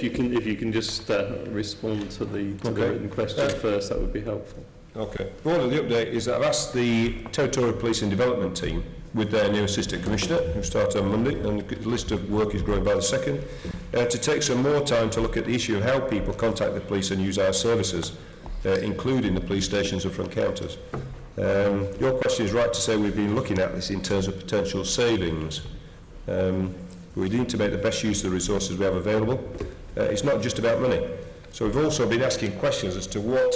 if you can just respond to the written question first, that would be helpful. Okay. Well, the update is that I've asked the Territorial Policing Development team with their new Assistant Commissioner, who starts on Monday, and the list of work is growing by the second, to take some more time to look at the issue of how people contact the police and use our services, including the police stations and front counters. Your question is right to say we've been looking at this in terms of potential savings. We need to make the best use of the resources we have available. It's not just about money. So we've also been asking questions as to what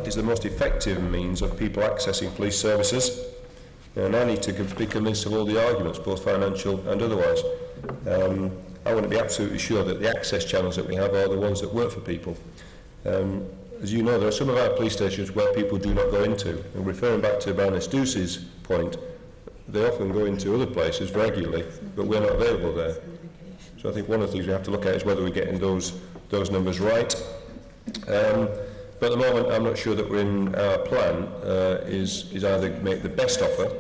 is the most effective means of people accessing police services. And I need to be convinced of all the arguments, both financial and otherwise. I want to be absolutely sure that the access channels that we have are the ones that work for people. As you know, there are some of our police stations where people do not go into. And referring back to Baroness Ducey's point, they often go into other places regularly, but we're not available there. So I think one of the things we have to look at is whether we're getting those numbers right. But at the moment, I'm not sure that we're in our plan is either make the best offer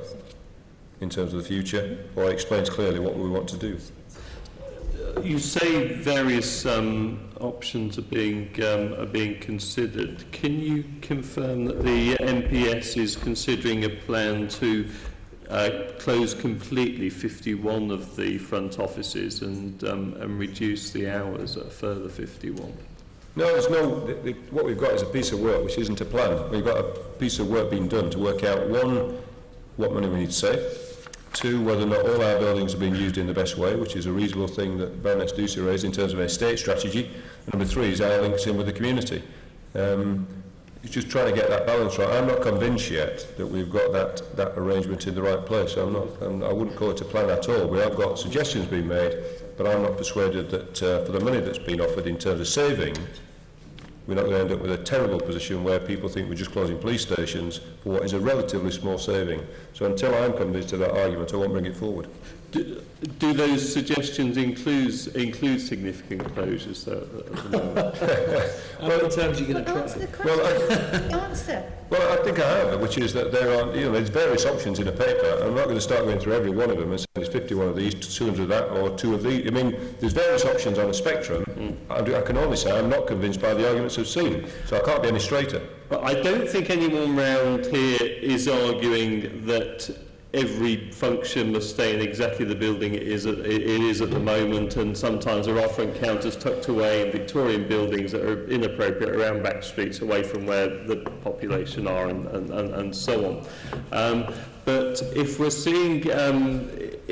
in terms of the future, or explains clearly what we want to do. You say various options are being considered. Can you confirm that the MPS is considering a plan to close completely 51 of the front offices and reduce the hours at a further 51? No, there's no. What we've got is a piece of work which isn't a plan. We've got a piece of work being done to work out, one, what money we need to save, two, whether or not all our buildings are being used in the best way, which is a reasonable thing that Baroness Ducey raised in terms of estate strategy. And number three is our links in with the community. It's just trying to get that balance right. I'm not convinced yet that we've got that arrangement in the right place. I wouldn't call it a plan at all. We have got suggestions being made, but I'm not persuaded that for the money that's been offered in terms of saving, we're not going to end up with a terrible position where people think we're just closing police stations for what is a relatively small saving. So until I'm convinced of that argument, I won't bring it forward. Do those suggestions include significant closures, though, at the moment? How many times are you going to try? Well, I think I have, which is that there are, there's various options in a paper. I'm not going to start going through every one of them and say there's 51 of these, 200 of that, or 2 of these. I mean, there's various options on a spectrum. I can only say I'm not convinced by the arguments I've seen, so I can't be any straighter. But I don't think anyone round here is arguing that every function must stay in exactly the building it is at the moment, and sometimes there are front counters tucked away in Victorian buildings that are inappropriate around back streets away from where the population are and so on. But if we're seeing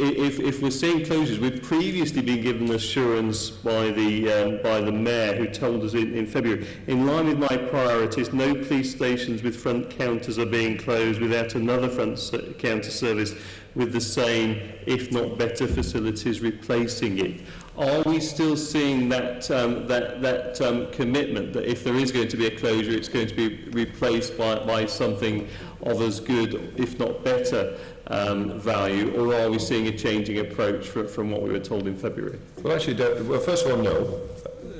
if we're seeing closures, we've previously been given assurance by the mayor, who told us in February, in line with my priorities, no police stations with front counters are being closed without another front counter service with the same, if not better, facilities replacing it. Are we still seeing that commitment that if there is going to be a closure, it's going to be replaced by something of as good, if not better, value, or are we seeing a changing approach from what we were told in February? Well, actually, well, first of all, no.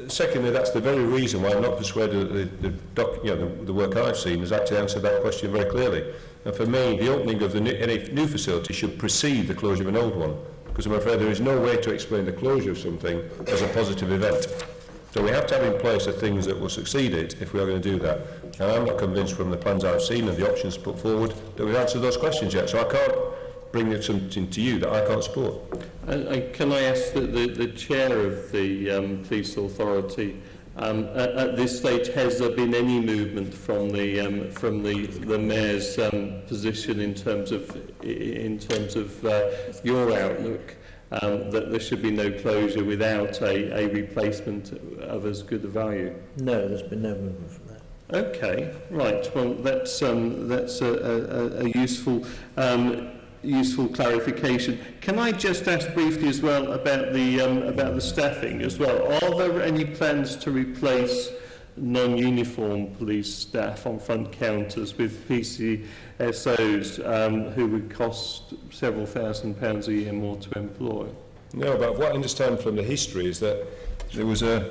Secondly, that's the very reason why I'm not persuaded that the work I've seen has actually answered that question very clearly. And for me, the opening of any new facility should precede the closure of an old one, because I'm afraid there is no way to explain the closure of something as a positive event. So we have to have in place the things that will succeed it if we are going to do that. And I'm not convinced from the plans I've seen and the options put forward that we've answered those questions yet. So I can't bring something to you that I can't support. And can I ask the chair of the police authority, at this stage, has there been any movement from the mayor's position in terms of your outlook? That there should be no closure without a replacement of as good a value? No, there's been no movement from that. Okay, right. Well, that's a useful clarification. Can I just ask briefly as well about the staffing as well? Are there any plans to replace non-uniform police staff on front counters with PCSOs who would cost several £1,000s a year more to employ? No, but what I understand from the history is that there was an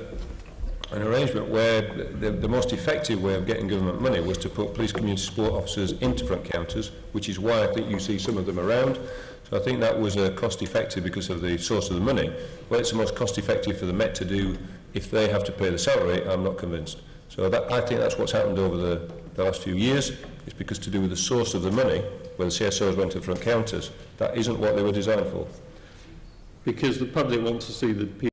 arrangement where the most effective way of getting government money was to put police community support officers into front counters, which is why I think you see some of them around. So I think that was cost effective because of the source of the money. Well, it's the most cost effective for the Met to do if they have to pay the salary, I'm not convinced. So that, I think that's what's happened over the last few years. It's because to do with the source of the money, where the CSOs went to the front counters, that isn't what they were designed for. Because the public wants to see the